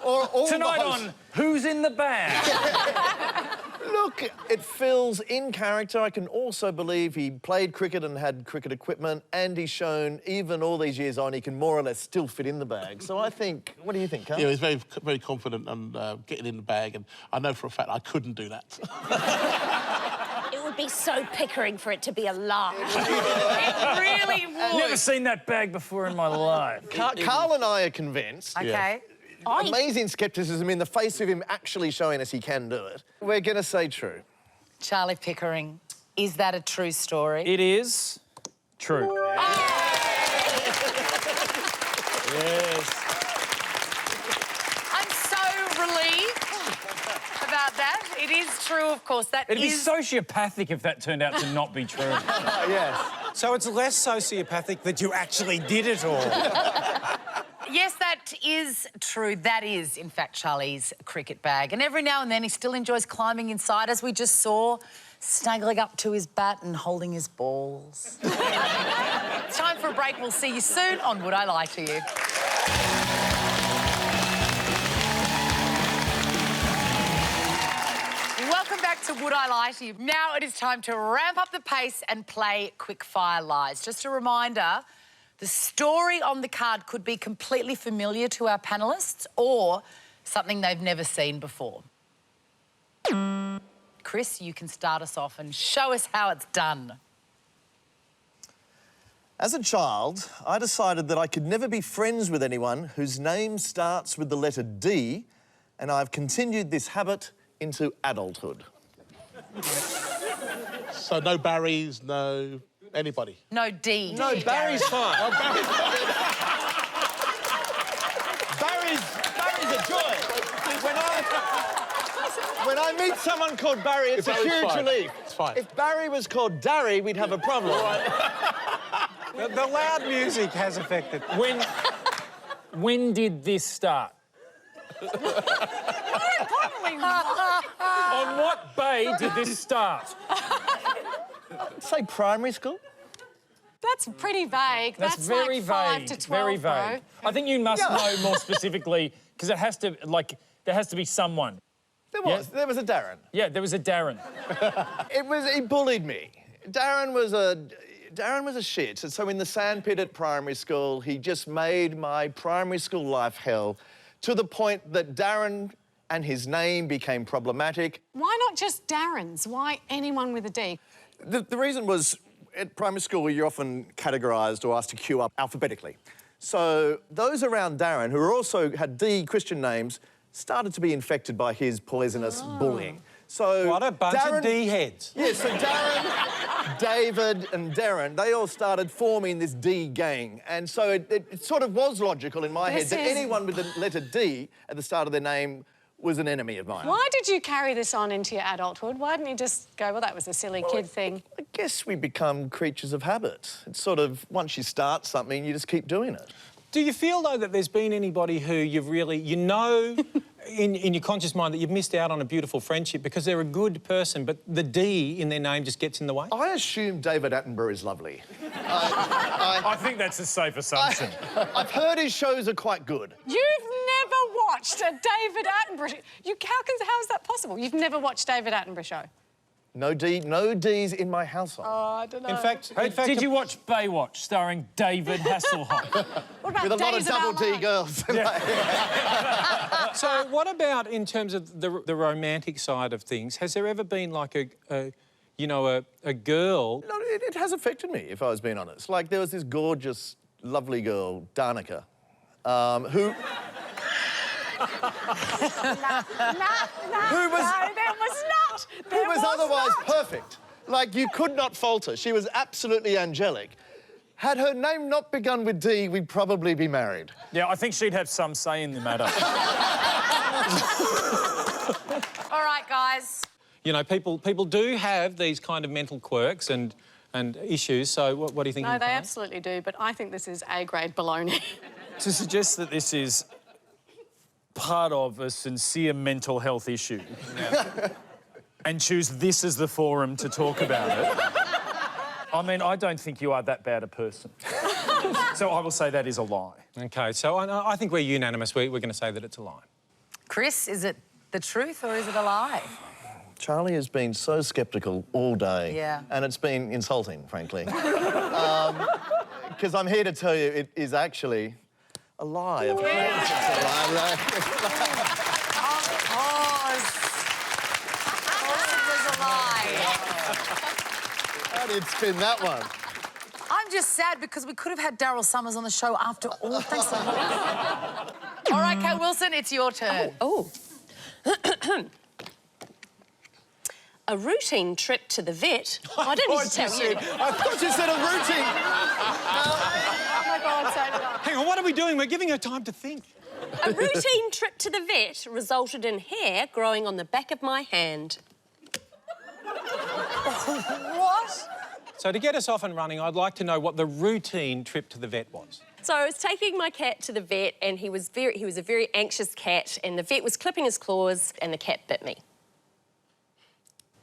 [SPEAKER 3] or
[SPEAKER 6] Tonight
[SPEAKER 3] the host.
[SPEAKER 6] on Who's in the Bag?
[SPEAKER 3] Look, it feels in character. I can also believe he played cricket and had cricket equipment, and he's shown, even all these years on, he can more or less still fit in the bag. So I think, what do you think, Carl?
[SPEAKER 5] Yeah, he's very, very confident and getting in the bag, and I know for a fact I couldn't do that.
[SPEAKER 4] it would be so Pickering for it to be a lie.
[SPEAKER 1] It really would.
[SPEAKER 6] Never seen that bag before in my life.
[SPEAKER 3] Carl and I are convinced.
[SPEAKER 1] Okay.
[SPEAKER 3] Amazing scepticism in the face of him actually showing us he can do it. We're going to say true.
[SPEAKER 1] Charlie Pickering, is that a true story?
[SPEAKER 6] It is true. Yes.
[SPEAKER 1] I'm so relieved about that. It is true, of course. That
[SPEAKER 6] It'd be
[SPEAKER 1] is...
[SPEAKER 6] sociopathic if that turned out to not be true.
[SPEAKER 3] Yes.
[SPEAKER 2] So it's less sociopathic that you actually did it all.
[SPEAKER 1] Yes, that is true. That is, in fact, Charlie's cricket bag. And every now and then he still enjoys climbing inside, as we just saw, snuggling up to his bat and holding his balls. It's time for a break. We'll see you soon on Would I Lie to You? Welcome back to Would I Lie to You? Now it is time to ramp up the pace and play quick-fire lies. Just a reminder, the story on the card could be completely familiar to our panellists or something they've never seen before. Chris, you can start us off and show us how it's done.
[SPEAKER 3] As a child, I decided that I could never be friends with anyone whose name starts with the letter D, and I've continued this habit into adulthood.
[SPEAKER 5] So no Barrys, no anybody.
[SPEAKER 1] No D.
[SPEAKER 3] No, Barry's fine.
[SPEAKER 5] Oh, Barry's
[SPEAKER 3] Barry's a joy. When I meet someone called Barry, it's a
[SPEAKER 5] Barry's
[SPEAKER 3] huge
[SPEAKER 5] fine.
[SPEAKER 3] relief.
[SPEAKER 5] It's fine.
[SPEAKER 3] If Barry was called Darry, we'd have a problem.
[SPEAKER 2] The loud music has affected.
[SPEAKER 6] When did this start? On what bay did this start?
[SPEAKER 3] Say primary school.
[SPEAKER 7] That's pretty vague.
[SPEAKER 6] That's very
[SPEAKER 7] like 5
[SPEAKER 6] vague.
[SPEAKER 7] to 12,
[SPEAKER 6] Very vague.
[SPEAKER 7] bro.
[SPEAKER 6] I think you must know more specifically because it has to, like, there has to be someone.
[SPEAKER 3] There was.
[SPEAKER 6] Yeah.
[SPEAKER 3] There was a Darren.
[SPEAKER 6] Yeah, there was a Darren.
[SPEAKER 3] He bullied me. Darren was a Darren was a shit. And so in the sandpit at primary school, he just made my primary school life hell to the point that Darren and his name became problematic.
[SPEAKER 7] Why not just Darren's? Why anyone with a D?
[SPEAKER 3] The reason was, at primary school, you're often categorised or asked to queue up alphabetically. So those around Darren, who also had D Christian names, started to be infected by his poisonous bullying. So
[SPEAKER 2] What a bunch of D-heads.
[SPEAKER 3] Yeah, so Darren, David and Darren, they all started forming this D gang. And so it sort of was logical in my head that anyone with the letter D at the start of their name was an enemy of mine.
[SPEAKER 7] Why did you carry this on into your adulthood? Why didn't you just go, well, that was a silly kid thing?
[SPEAKER 3] I guess we become creatures of habit. It's sort of, once you start something, you just keep doing it.
[SPEAKER 2] Do you feel, though, that there's been anybody who you've really, you know, in your conscious mind that you've missed out on a beautiful friendship because they're a good person, but the D in their name just gets in the way?
[SPEAKER 3] I assume David Attenborough is lovely.
[SPEAKER 6] I think that's a safe assumption.
[SPEAKER 3] I've heard his shows are quite good.
[SPEAKER 7] You've never watched a David Attenborough show. How is that possible? You've never watched David Attenborough show?
[SPEAKER 3] No D's in my household.
[SPEAKER 7] Oh, I don't know.
[SPEAKER 2] In fact,
[SPEAKER 6] Did you watch Baywatch starring David Hasselhoff?
[SPEAKER 7] What about
[SPEAKER 3] with a lot of
[SPEAKER 7] Days
[SPEAKER 3] double
[SPEAKER 7] Our
[SPEAKER 3] D
[SPEAKER 7] Lives?
[SPEAKER 3] girls.
[SPEAKER 2] So what about in terms of the romantic side of things? Has there ever been like a girl?
[SPEAKER 3] No, it has affected me, if I was being honest. Like, there was this gorgeous, lovely girl, Danica, who...
[SPEAKER 7] Who was... No, there was not.
[SPEAKER 3] Who was otherwise perfect. Like, you could not falter. She was absolutely angelic. Had her name not begun with D, we'd probably be married.
[SPEAKER 6] Yeah, I think she'd have some say in the matter.
[SPEAKER 1] All right, guys.
[SPEAKER 2] You know, people do have these kind of mental quirks and issues, so what do you think?
[SPEAKER 7] No, they absolutely do, but I think this is A-grade baloney.
[SPEAKER 6] To suggest that this is part of a sincere mental health issue and choose this as the forum to talk about it, I mean, I don't think you are that bad a person. So I will say that is a lie.
[SPEAKER 2] OK, so I think we're unanimous. We're going to say that it's a lie.
[SPEAKER 1] Chris, is it the truth or is it a lie?
[SPEAKER 3] Charlie has been so sceptical all day.
[SPEAKER 1] Yeah.
[SPEAKER 3] And it's been insulting, frankly. Because I'm here to tell you it is actually a lie. Of course it's a lie.
[SPEAKER 1] It was a lie.
[SPEAKER 3] How do you spin that one?
[SPEAKER 1] I'm just sad because we could have had Daryl Summers on the show after all. Thanks a lot. All right, Kate Wilson, it's your turn.
[SPEAKER 4] Oh. A routine trip to the vet. I didn't need to tell you.
[SPEAKER 3] I thought you said a routine.
[SPEAKER 7] Oh, my God, so did I.
[SPEAKER 2] Hang on, what are we doing? We're giving her time to think.
[SPEAKER 4] A routine trip to the vet resulted in hair growing on the back of my hand.
[SPEAKER 1] What?
[SPEAKER 2] So to get us off and running, I'd like to know what the routine trip to the vet was.
[SPEAKER 4] So I was taking my cat to the vet and he was a very anxious cat and the vet was clipping his claws and the cat bit me.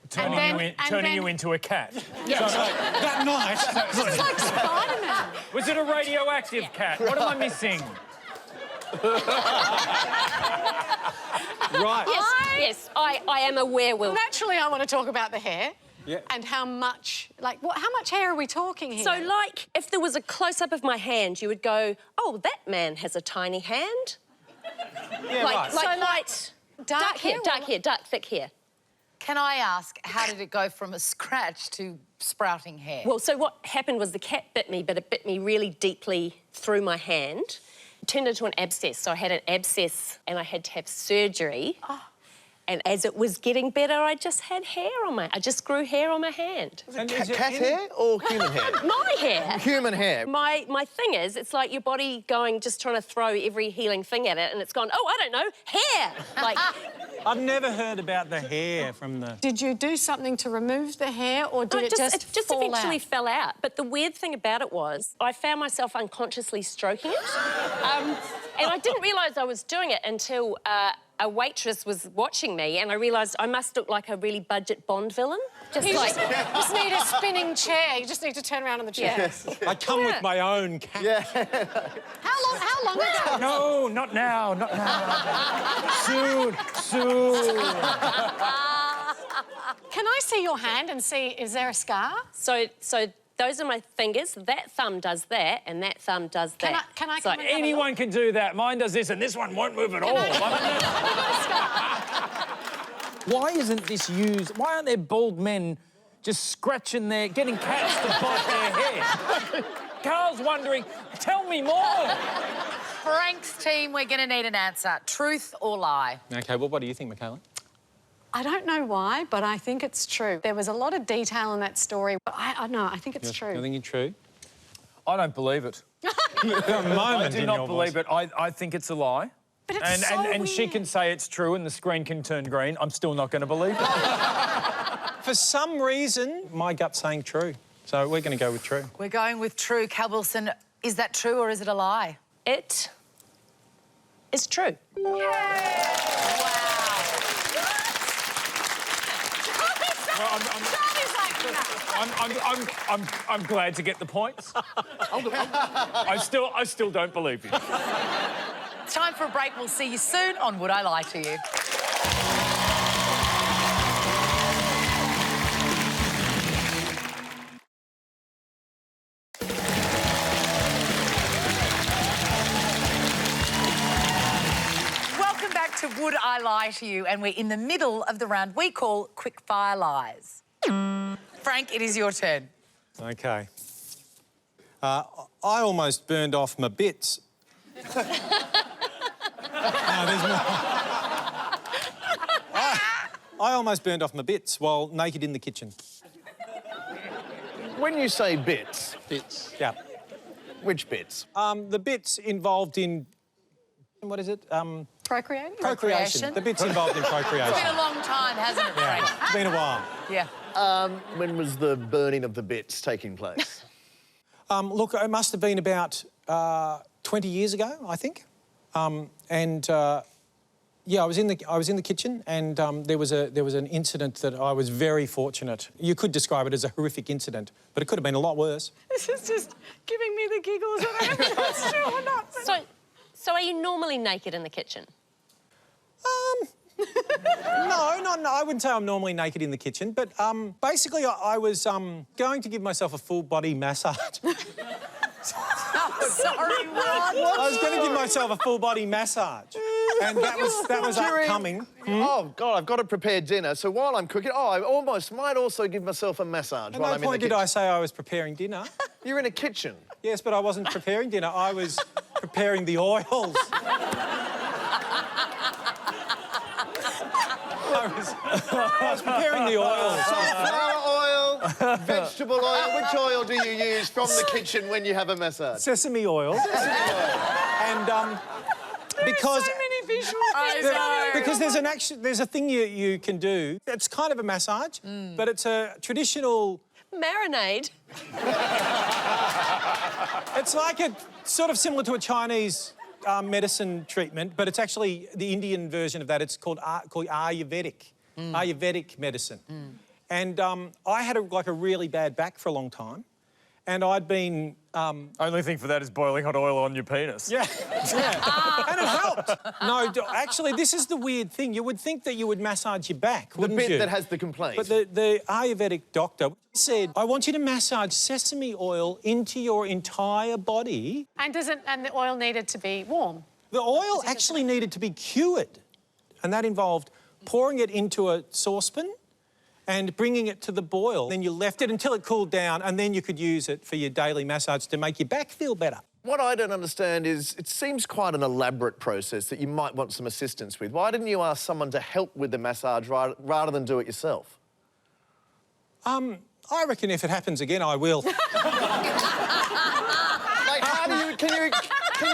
[SPEAKER 6] Turning you into a cat.
[SPEAKER 2] Yeah, so that night...
[SPEAKER 7] It's like Spider-Man.
[SPEAKER 6] Was it a radioactive cat? What am I missing?
[SPEAKER 2] Right.
[SPEAKER 4] Yes, I am a werewolf.
[SPEAKER 7] Naturally, I want to talk about the hair.
[SPEAKER 2] Yeah.
[SPEAKER 7] And how much, how much hair are we talking here?
[SPEAKER 4] So, like, if there was a close-up of my hand, you would go, oh, that man has a tiny hand.
[SPEAKER 2] Yeah, right.
[SPEAKER 4] Dark hair, dark, thick hair.
[SPEAKER 1] Can I ask, how did it go from a scratch to sprouting hair?
[SPEAKER 4] Well, so what happened was the cat bit me, but it bit me really deeply through my hand. It turned into an abscess, so I had an abscess and I had to have surgery.
[SPEAKER 1] Oh.
[SPEAKER 4] And as it was getting better, I just had hair on I just grew hair on my hand.
[SPEAKER 3] Cat hair or human hair?
[SPEAKER 4] My hair.
[SPEAKER 3] Human hair.
[SPEAKER 4] My thing is, it's like your body just trying to throw every healing thing at it, and it's gone, oh, I don't know, hair! Like...
[SPEAKER 2] I've never heard about the hair from the...
[SPEAKER 7] Did you do something to remove the hair, or did it just fall
[SPEAKER 4] eventually
[SPEAKER 7] out?
[SPEAKER 4] fell out. But the weird thing about it was I found myself unconsciously stroking it. And I didn't realise I was doing it until a waitress was watching me and I realised I must look like a really budget Bond villain.
[SPEAKER 7] You just need a spinning chair. You just need to turn around on the chair.
[SPEAKER 3] Yes.
[SPEAKER 2] I come with my own cat.
[SPEAKER 3] Yeah.
[SPEAKER 7] How long ago?
[SPEAKER 6] No, not now, not now. Soon.
[SPEAKER 7] Can I see your hand and see, is there a scar?
[SPEAKER 4] So those are my fingers. That thumb does that, and that thumb does that.
[SPEAKER 7] Can I
[SPEAKER 4] So
[SPEAKER 7] come and have a
[SPEAKER 6] Anyone can do that. Mine does this, and this one won't move at all. Why isn't this used? Why aren't there bald men just scratching getting cats to bite their hair? Carl's wondering, tell me more.
[SPEAKER 1] Frank's team, we're going to need an answer. Truth or lie?
[SPEAKER 2] OK, well, what do you think, Michala?
[SPEAKER 7] I don't know why, but I think it's true. There was a lot of detail in that story. But I know, I think it's true.
[SPEAKER 2] You think it's true?
[SPEAKER 6] I don't believe it. I do not believe it. I think it's a lie.
[SPEAKER 7] But it's so
[SPEAKER 6] and she
[SPEAKER 7] weird.
[SPEAKER 6] can say it's true and the screen can turn green. I'm still not going to believe it.
[SPEAKER 2] For some reason, my gut's saying true. So we're going to go with true.
[SPEAKER 1] We're going with true. Cal Wilson, is that true or is it a lie?
[SPEAKER 4] it is true.
[SPEAKER 6] I'm glad to get the points. I still don't believe you.
[SPEAKER 1] It's time for a break. We'll see you soon on Would I Lie to You? Welcome back to Would I Lie to You? And we're in the middle of the round we call Quick Fire Lies. Frank, it is your turn.
[SPEAKER 2] OK. I almost burned off my bits. No, there's more. I almost burned off my bits while naked in the kitchen.
[SPEAKER 3] When you say bits,
[SPEAKER 2] Yeah.
[SPEAKER 3] which bits?
[SPEAKER 2] The bits involved in... What is it?
[SPEAKER 7] Procreating?
[SPEAKER 1] Procreation.
[SPEAKER 2] The bits involved in procreation.
[SPEAKER 1] It's been a long time, hasn't it, Frank?
[SPEAKER 2] It's been a while.
[SPEAKER 1] Yeah.
[SPEAKER 3] When was the burning of the bits taking place?
[SPEAKER 2] Look, it must have been about 20 years ago, I think. Yeah, I was in the kitchen, and there was an incident that I was very fortunate. You could describe it as a horrific incident, but it could have been a lot worse.
[SPEAKER 7] This is just giving me the giggles. I don't know if that's true or not.
[SPEAKER 4] So are you normally naked in the kitchen?
[SPEAKER 2] No, I wouldn't say I'm normally naked in the kitchen, but basically I was going to give myself a full body massage.
[SPEAKER 1] Sorry, what?
[SPEAKER 2] I was going to give myself a full body massage, and that was upcoming.
[SPEAKER 3] Oh, God, I've got to prepare dinner, so while I'm cooking... Oh, I might also give myself a massage
[SPEAKER 2] At
[SPEAKER 3] while
[SPEAKER 2] no
[SPEAKER 3] I'm in the
[SPEAKER 2] point did
[SPEAKER 3] kitchen.
[SPEAKER 2] I say I was preparing dinner.
[SPEAKER 3] You're in a kitchen.
[SPEAKER 2] Yes, but I wasn't preparing dinner. I was preparing the oils. I was preparing the oils.
[SPEAKER 3] Flower oil, vegetable oil. Which oil do you use from the kitchen when you have a massage?
[SPEAKER 2] Sesame oil. And because
[SPEAKER 7] So many visuals.
[SPEAKER 2] because there's a thing you can do. It's kind of a massage, but it's a traditional.
[SPEAKER 4] Marinade.
[SPEAKER 2] It's like a sort of similar to a Chinese medicine treatment, but it's actually the Indian version of that. It's called Ayurvedic. Ayurvedic medicine. And I had a really bad back for a long time, and I'd been...
[SPEAKER 6] Only thing for that is boiling hot oil on your penis.
[SPEAKER 2] Yeah, and it helped. No, actually, this is the weird thing. You would think that you would massage your back,
[SPEAKER 3] The
[SPEAKER 2] wouldn't
[SPEAKER 3] bit
[SPEAKER 2] you?
[SPEAKER 3] that has the complaint.
[SPEAKER 2] But the Ayurvedic doctor said, I want you to massage sesame oil into your entire body.
[SPEAKER 7] And the oil needed to be warm.
[SPEAKER 2] The oil actually needed to be cured, and that involved pouring it into a saucepan and bringing it to the boil. Then you left it until it cooled down, and then you could use it for your daily massage to make your back feel better.
[SPEAKER 3] What I don't understand is it seems quite an elaborate process that you might want some assistance with. Why didn't you ask someone to help with the massage rather than do it yourself?
[SPEAKER 2] I reckon if it happens again, I will.
[SPEAKER 3] Like, how do you... Can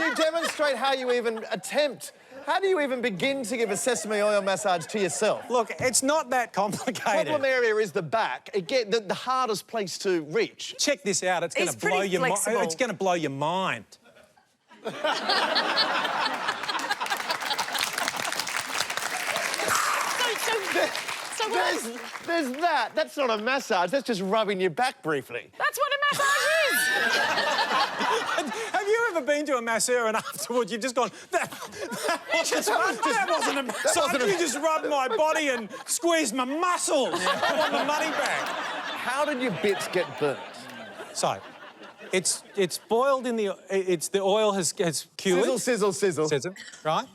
[SPEAKER 3] you demonstrate how you even attempt... How do you even begin to give a sesame oil massage to yourself?
[SPEAKER 2] Look, it's not that complicated.
[SPEAKER 3] Problem area is the back. Again, the hardest place to reach.
[SPEAKER 2] Check this out. It's going to blow your mind.
[SPEAKER 1] flexible.
[SPEAKER 2] It's going to blow your mind.
[SPEAKER 3] There's that. That's not a massage. That's just rubbing your back briefly.
[SPEAKER 7] That's what a massage is.
[SPEAKER 2] Have you ever been to a masseur and afterwards you've just gone, that wasn't a massage. You just rubbed my body and squeezed my muscles. I want my money back.
[SPEAKER 3] How did your bits get burnt?
[SPEAKER 2] So, it's boiled in the... the oil has cured.
[SPEAKER 3] Sizzle, sizzle, sizzle.
[SPEAKER 2] Sizzle, right?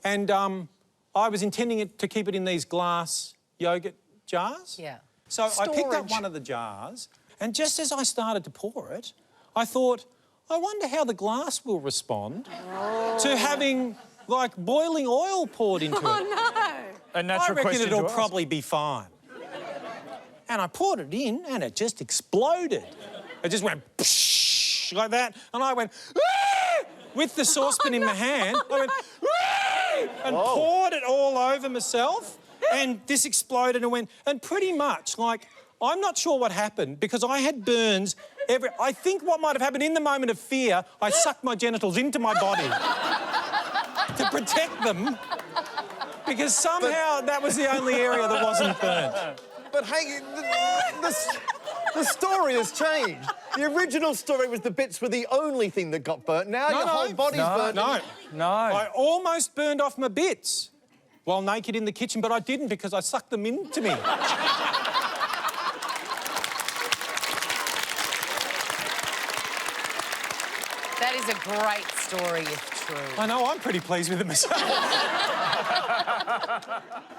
[SPEAKER 2] And I was intending to keep it in these glass yogurt jars.
[SPEAKER 1] Yeah.
[SPEAKER 2] So I picked up
[SPEAKER 7] Storage.
[SPEAKER 2] one of the jars, and just as I started to pour it, I thought, I wonder how the glass will respond to having, like, boiling oil poured into it.
[SPEAKER 6] A natural
[SPEAKER 2] I reckon
[SPEAKER 6] question
[SPEAKER 2] it'll
[SPEAKER 6] to ask.
[SPEAKER 2] probably be fine. And I poured it in, and it just exploded. It just went psh, like that, and I went, "Wee!" with the saucepan in my hand. I went, "Wee!" and poured it all over myself, and this exploded and went, and pretty much, like, I'm not sure what happened because I had burns I think what might have happened in the moment of fear, I sucked my genitals into my body to protect them because somehow that was the only area that wasn't burnt.
[SPEAKER 3] But hey, the story has changed. The original story was the bits were the only thing that got burnt. Now your whole body's burnt.
[SPEAKER 6] No.
[SPEAKER 2] I almost burned off my bits while naked in the kitchen, but I didn't because I sucked them into me.
[SPEAKER 1] That is a great story, if true.
[SPEAKER 2] I know, I'm pretty pleased with it myself.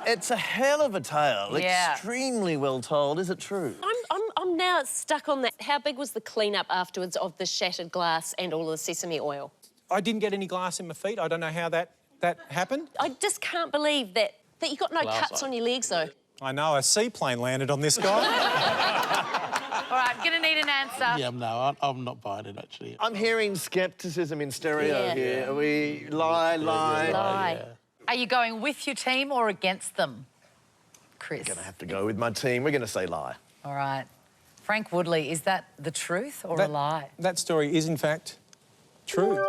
[SPEAKER 3] It's a hell of a tale.
[SPEAKER 1] Yeah.
[SPEAKER 3] Extremely well told. Is it true?
[SPEAKER 4] I'm now stuck on that. How big was the clean-up afterwards of the shattered glass and all of the sesame oil?
[SPEAKER 2] I didn't get any glass in my feet. I don't know how that happened.
[SPEAKER 4] I just can't believe that you got no
[SPEAKER 5] Glass
[SPEAKER 4] cuts
[SPEAKER 5] eye.
[SPEAKER 4] on your legs, though.
[SPEAKER 2] I know, a seaplane landed on this guy.
[SPEAKER 1] All right, I'm going to need an answer.
[SPEAKER 5] Yeah, no, I'm not buying it, actually.
[SPEAKER 3] I'm hearing scepticism in stereo
[SPEAKER 4] Yeah.
[SPEAKER 3] here. Are we lie?
[SPEAKER 4] Lie.
[SPEAKER 1] Are you going with your team or against them, Chris?
[SPEAKER 3] Gonna have to go with my team. We're gonna say lie.
[SPEAKER 1] All right. Frank Woodley, is that the truth or a lie?
[SPEAKER 2] That story is, in fact, true.
[SPEAKER 1] Wow,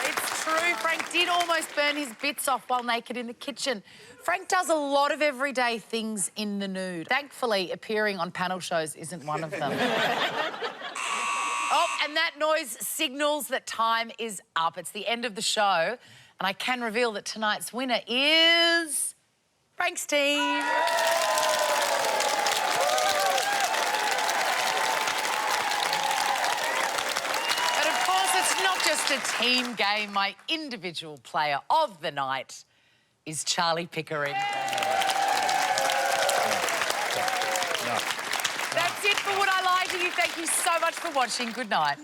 [SPEAKER 1] it's true. Frank did almost burn his bits off while naked in the kitchen. Frank does a lot of everyday things in the nude. Thankfully, appearing on panel shows isn't one of them. Oh, and that noise signals that time is up. It's the end of the show, and I can reveal that tonight's winner is Frank's team. But of course, it's not just a team game. My individual player of the night is Charlie Pickering. That's it for Would I Lie to You. Thank you so much for watching. Good night.